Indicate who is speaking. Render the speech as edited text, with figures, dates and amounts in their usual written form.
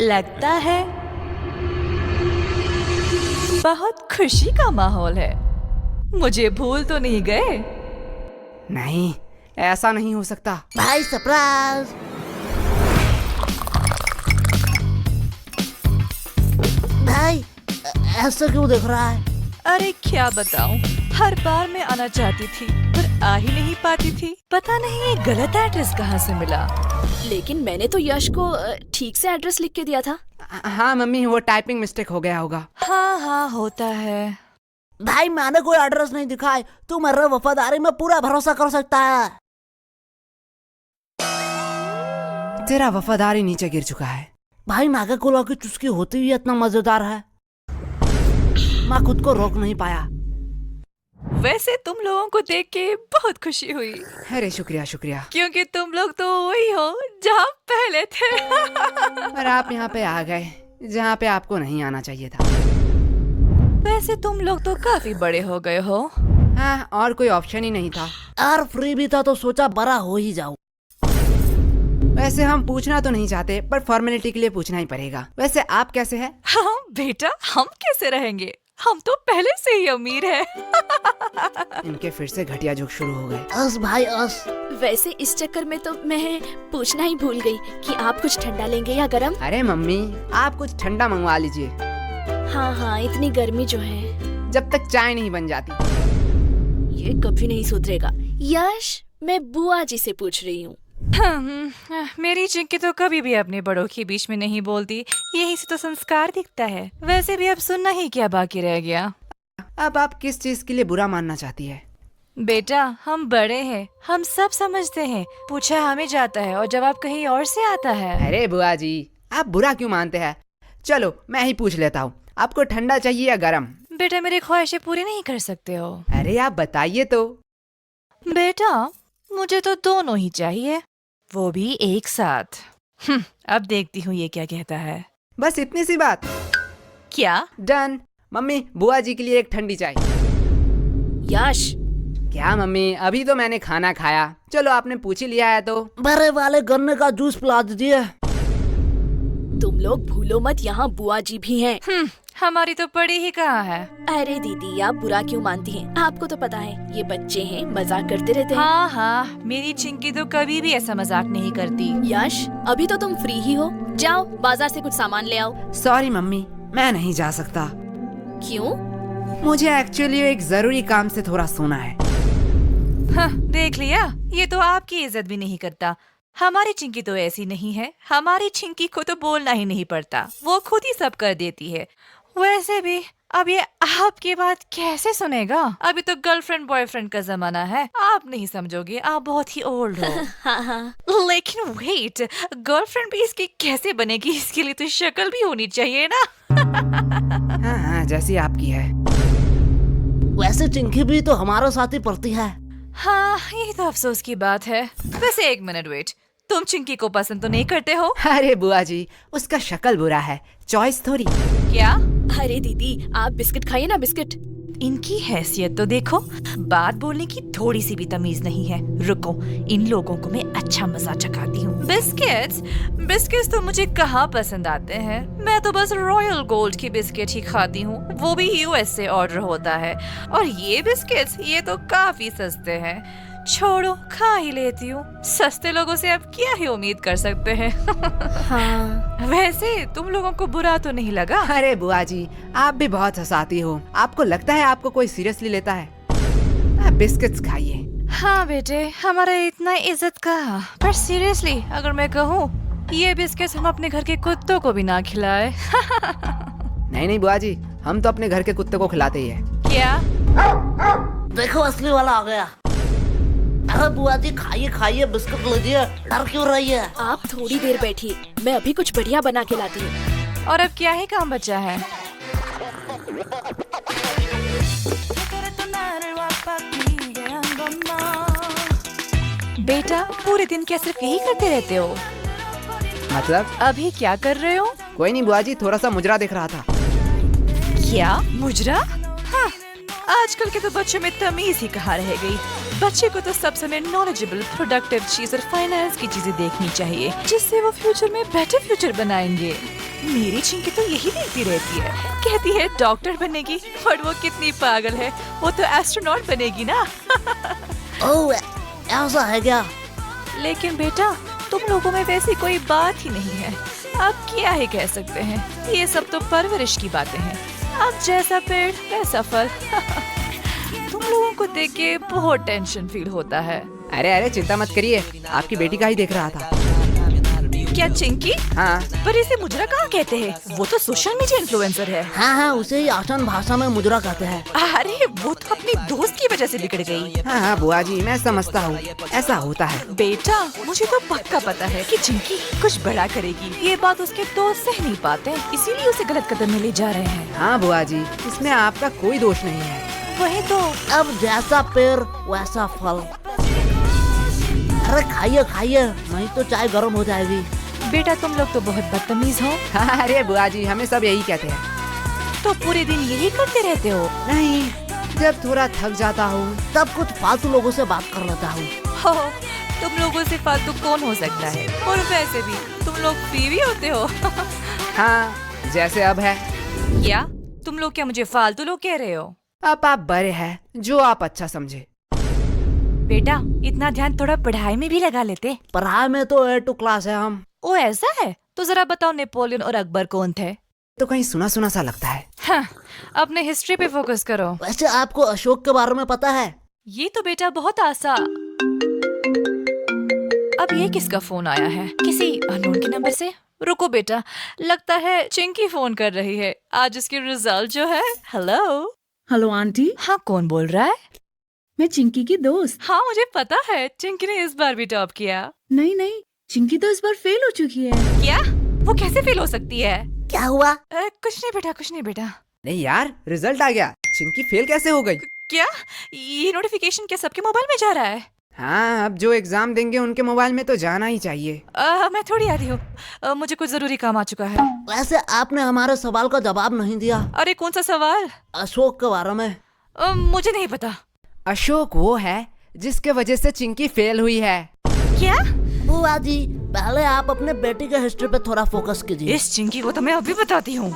Speaker 1: लगता है बहुत खुशी का माहौल है। मुझे भूल तो नहीं गए?
Speaker 2: नहीं, ऐसा नहीं हो सकता।
Speaker 3: भाई सरप्राइज। भाई ऐसा क्यों देख रहा है?
Speaker 1: अरे क्या बताऊं, हर बार मैं आना चाहती थी पर आ ही नहीं पाती थी। पता नहीं ये गलत एड्रेस कहाँ से मिला।
Speaker 4: लेकिन मैंने तो यश को ठीक से एड्रेस लिख के दिया था।
Speaker 2: हाँ मम्मी, वो टाइपिंग मिस्टेक हो गया होगा।
Speaker 1: हाँ होता है।
Speaker 3: भाई मैंने कोई एड्रेस नहीं दिखाई, तू मेरे वफादारी में पूरा भरोसा कर सकता है।
Speaker 2: तेरा वफादारी नीचे गिर चुका है।
Speaker 3: भाई नागा कोला की चुस्की होती हुई इतना मजेदार है, मैं खुद को रोक नहीं पाया।
Speaker 1: वैसे तुम लोगों को देख के बहुत खुशी हुई,
Speaker 2: अरे शुक्रिया शुक्रिया।
Speaker 1: क्योंकि तुम लोग तो वही हो जहाँ पहले थे।
Speaker 2: और आप यहाँ पे आ गए जहाँ पे आपको नहीं आना चाहिए था।
Speaker 1: वैसे तुम लोग तो काफी बड़े हो गए हो।
Speaker 2: हाँ, और कोई ऑप्शन ही नहीं था।
Speaker 3: यार फ्री भी था तो सोचा बड़ा हो ही जाऊं।
Speaker 2: वैसे हम पूछना तो नहीं चाहते, पर फॉर्मेलिटी के लिए पूछना ही पड़ेगा। वैसे आप कैसे हैं?
Speaker 1: हाँ बेटा, हम कैसे रहेंगे, हम तो पहले से ही अमीर हैं।
Speaker 2: इनके फिर से घटिया जोक शुरू हो गए।
Speaker 3: अस भाई अस।
Speaker 4: वैसे इस चक्कर में तो मैं पूछना ही भूल गई कि आप कुछ ठंडा लेंगे या गरम।
Speaker 2: अरे मम्मी, आप कुछ ठंडा मंगवा लीजिए।
Speaker 4: हाँ, इतनी गर्मी जो है।
Speaker 2: जब तक चाय नहीं बन जाती।
Speaker 4: ये कभी नहीं सुधरेगा। यश, मैं बुआ जी से पूछ रही हूँ।
Speaker 1: मेरी चिंकी तो कभी भी अपने बड़ों के बीच में नहीं बोलती, यही से तो संस्कार दिखता है। वैसे भी अब सुनना ही क्या बाकी रह गया।
Speaker 2: अब आप किस चीज के लिए बुरा मानना चाहती है?
Speaker 1: बेटा, हम बड़े हैं, हम सब समझते हैं। पूछा हमें जाता है और जवाब कहीं और से आता है।
Speaker 2: अरे बुआ जी, आप बुरा क्यों मानते हैं? चलो मैं ही पूछ लेता हूँ, आपको ठंडा चाहिए या गरम?
Speaker 1: बेटा, मेरी ख्वाहिशें पूरी नहीं कर सकते हो।
Speaker 2: अरे आप बताइए तो।
Speaker 1: बेटा, मुझे तो दोनों ही चाहिए, वो भी एक साथ। अब देखती हूँ ये क्या कहता है।
Speaker 2: बस इतनी सी बात?
Speaker 1: क्या?
Speaker 2: डन। मम्मी, बुआ जी के लिए एक ठंडी चाय।
Speaker 4: यश,
Speaker 2: क्या मम्मी, अभी तो मैंने खाना खाया। चलो आपने पूछ ही लिया है तो।
Speaker 3: बड़े वाले गन्ने का जूस पिला दीजिए।
Speaker 4: तुम लोग भूलो मत, यहाँ बुआ जी भी हैं।
Speaker 1: हमारी तो पड़ी ही कहाँ है।
Speaker 4: अरे दीदी, आप बुरा क्यों मानती हैं? आपको तो पता है ये बच्चे हैं, मजाक करते रहते हैं।
Speaker 1: हाँ, मेरी चिंकी तो कभी भी ऐसा मजाक नहीं करती।
Speaker 4: यश, अभी तो तुम फ्री ही हो, जाओ बाजार से कुछ सामान ले आओ।
Speaker 2: सॉरी मम्मी, मैं नहीं जा सकता।
Speaker 4: क्यों?
Speaker 2: मुझे एक्चुअली एक जरूरी काम से थोड़ा सोना है।
Speaker 1: देख लिया, ये तो आपकी इज्जत भी नहीं करता। हमारी चिंकी तो ऐसी नहीं है, हमारी चिंकी को तो बोलना ही नहीं पड़ता, वो खुद ही सब कर देती है। वैसे भी अब ये आपकी बात कैसे सुनेगा? अभी तो गर्लफ्रेंड बॉयफ्रेंड का जमाना है, आप नहीं समझोगे, आप बहुत ही ओल्ड हो।
Speaker 4: हाँ।
Speaker 1: लेकिन वेट, गर्लफ्रेंड भी इसकी कैसे बनेगी? इसके लिए तो शक्ल भी होनी चाहिए ना।
Speaker 2: हाँ, जैसी आपकी है।
Speaker 3: वैसे चिंकी भी तो हमारे साथ ही पढ़ती है।
Speaker 1: हाँ, ये तो अफसोस की बात है। वैसे एक मिनट वेट, तुम चिंकी को पसंद तो नहीं करते हो?
Speaker 2: अरे बुआ जी, उसका शक्ल बुरा है, चॉइस थोड़ी।
Speaker 1: क्या?
Speaker 4: अरे दीदी, आप बिस्किट खाइए ना, बिस्किट।
Speaker 1: इनकी हैसियत तो देखो, बात बोलने की थोड़ी सी भी तमीज नहीं है। रुको, इन लोगों को मैं अच्छा मजा चखाती हूँ। बिस्किट्स तो मुझे कहाँ पसंद आते हैं, मैं तो बस रॉयल गोल्ड की बिस्किट ही खाती हूँ, वो भी यूएस से ऑर्डर होता है। और ये बिस्किट्स, ये तो काफी सस्ते हैं। छोड़ो, खा ही लेती हूँ। सस्ते लोगों से अब क्या ही उम्मीद कर सकते हैं।
Speaker 4: हाँ।
Speaker 1: वैसे तुम लोगों को बुरा तो नहीं लगा?
Speaker 2: अरे बुआ जी, आप भी बहुत हंसाती हो। आपको लगता है आपको कोई सीरियसली लेता है? आप बिस्किट्स खाइए।
Speaker 1: हाँ बेटे, हमारा इतना इज्जत का, पर सीरियसली अगर मैं कहूँ, ये बिस्किट्स हम अपने घर के कुत्तों को भी ना खिलाए।
Speaker 3: नहीं
Speaker 2: बुआ जी, हम तो अपने घर के कुत्ते को खिलाते ही है।
Speaker 1: क्या?
Speaker 3: देखो असली वाला आ गया। अरे बुआ जी, खाइए खाइए, बिस्कुट लीजिए, डर क्यों रही है?
Speaker 4: आप थोड़ी देर बैठिए, मैं अभी कुछ बढ़िया बना के लाती हूँ।
Speaker 1: और अब क्या ही काम बचा है? बेटा, पूरे दिन क्या सिर्फ यही करते रहते हो?
Speaker 2: मतलब?
Speaker 1: अभी क्या कर रहे हो?
Speaker 2: कोई नहीं बुआ जी, थोड़ा सा मुजरा देख रहा था।
Speaker 1: क्या मुजरा? हाँ, आजकल के तो बच्चों में तमीज ही कहाँ रह गई। बच्चे को तो सब समय नॉलेजेबल, प्रोडक्टिव चीज और फाइनेंस की चीजें देखनी चाहिए, जिससे वो फ्यूचर में बेटर फ्यूचर बनाएंगे। मेरी चिंकी तो यही देखती रहती है, कहती है डॉक्टर बनेगी, और वो कितनी पागल है, वो तो एस्ट्रोनॉट बनेगी ना।
Speaker 3: ओह, ऐसा है क्या?
Speaker 1: लेकिन बेटा, तुम लोगों में वैसी कोई बात ही नहीं है। आप क्या ही कह सकते हैं, ये सब तो परवरिश की बातें हैं। अब जैसा पेड़ वैसा फल। तुम लोगों को देख के बहुत टेंशन फील होता है।
Speaker 2: अरे अरे चिंता मत करिए, आपकी बेटी का ही देख रहा था।
Speaker 1: क्या चिंकी?
Speaker 2: हाँ
Speaker 1: पर इसे मुजरा कहाँ कहते हैं? वो तो सोशल मीडिया इन्फ्लुएंसर है।
Speaker 3: हाँ हाँ, उसे ही आसान भाषा में मुजरा कहते हैं।
Speaker 1: अरे वो तो अपनी दोस्त की वजह से बिगड़ गई।
Speaker 2: हाँ हाँ बुआ जी, मैं समझता हूँ, ऐसा होता है।
Speaker 1: बेटा, मुझे तो पक्का पता है कि चिंकी कुछ बड़ा करेगी। ये बात उसके दोस्त सह नहीं पाते, इसीलिए उसे गलत कदम में ले जा रहे हैं।
Speaker 2: हाँ बुआ जी, इसमें आपका कोई दोष नहीं है।
Speaker 1: वही तो।
Speaker 3: अब जैसा पेड़ वैसा फल। अरे खाइए खाइए, नहीं तो चाय गर्म हो जाएगी।
Speaker 1: बेटा, तुम लोग तो बहुत बदतमीज हो।
Speaker 2: हाँ अरे बुआ जी, हमें सब यही कहते हैं।
Speaker 1: तो पूरे दिन यही करते रहते हो?
Speaker 2: नहीं, जब थोड़ा थक जाता हूँ
Speaker 3: तब कुछ फालतू लोगों से बात कर लेता हूँ।
Speaker 1: हो, तुम लोगों से फालतू कौन हो सकता है? और वैसे भी तुम लोग फ्री भी होते हो।
Speaker 2: हाँ, जैसे अब है।
Speaker 1: क्या तुम लोग क्या मुझे फालतू लोग कह रहे हो?
Speaker 2: अब आप बड़े हैं, जो आप अच्छा समझे।
Speaker 1: बेटा, इतना ध्यान थोड़ा पढ़ाई में भी लगा लेते।
Speaker 3: पढ़ाई में तो A2 क्लास है हम।
Speaker 1: ओ ऐसा है? तो जरा बताओ, नेपोलियन और अकबर कौन थे?
Speaker 2: तो कहीं सुना सुना सा लगता है।
Speaker 1: हाँ, अपने हिस्ट्री पे फोकस करो।
Speaker 3: वैसे आपको अशोक के बारे में पता है?
Speaker 1: ये तो बेटा बहुत आसान। अब ये किसका फोन आया है? किसी अननोन के नंबर से? रुको बेटा, लगता है चिंकी फोन कर रही है। आज इसकी रिजल्ट जो है। हेलो।
Speaker 5: हेलो आंटी,
Speaker 1: हाँ, कौन बोल रहा है?
Speaker 5: मैं चिंकी की दोस्त।
Speaker 1: हाँ, मुझे पता है, चिंकी ने इस बार भी टॉप किया।
Speaker 5: नहीं नहीं, चिंकी तो इस बार फेल हो चुकी है।
Speaker 1: क्या? वो कैसे फेल हो सकती है?
Speaker 3: क्या हुआ?
Speaker 1: कुछ नहीं बेटा, कुछ नहीं बेटा।
Speaker 2: नहीं यार, रिजल्ट आ गया। चिंकी फेल कैसे हो गई?
Speaker 1: क्या ये नोटिफिकेशन क्या सबके मोबाइल में जा रहा है?
Speaker 2: हाँ, अब जो एग्जाम देंगे उनके मोबाइल में तो जाना ही चाहिए।
Speaker 1: मैं थोड़ी आ रही हूँ, मुझे कुछ जरूरी काम आ चुका है।
Speaker 3: वैसे आपने हमारे सवाल का जवाब नहीं दिया।
Speaker 1: अरे कौन सा सवाल?
Speaker 3: अशोक के बारे में।
Speaker 1: मुझे नहीं पता।
Speaker 2: अशोक वो है जिसके वजह से चिंकी फेल हुई है।
Speaker 1: क्या?
Speaker 3: बुआ जी, पहले आप अपने बेटी के हिस्ट्री पे थोड़ा फोकस कीजिए।
Speaker 1: इस चिंकी को तो मैं अभी बताती हूँ।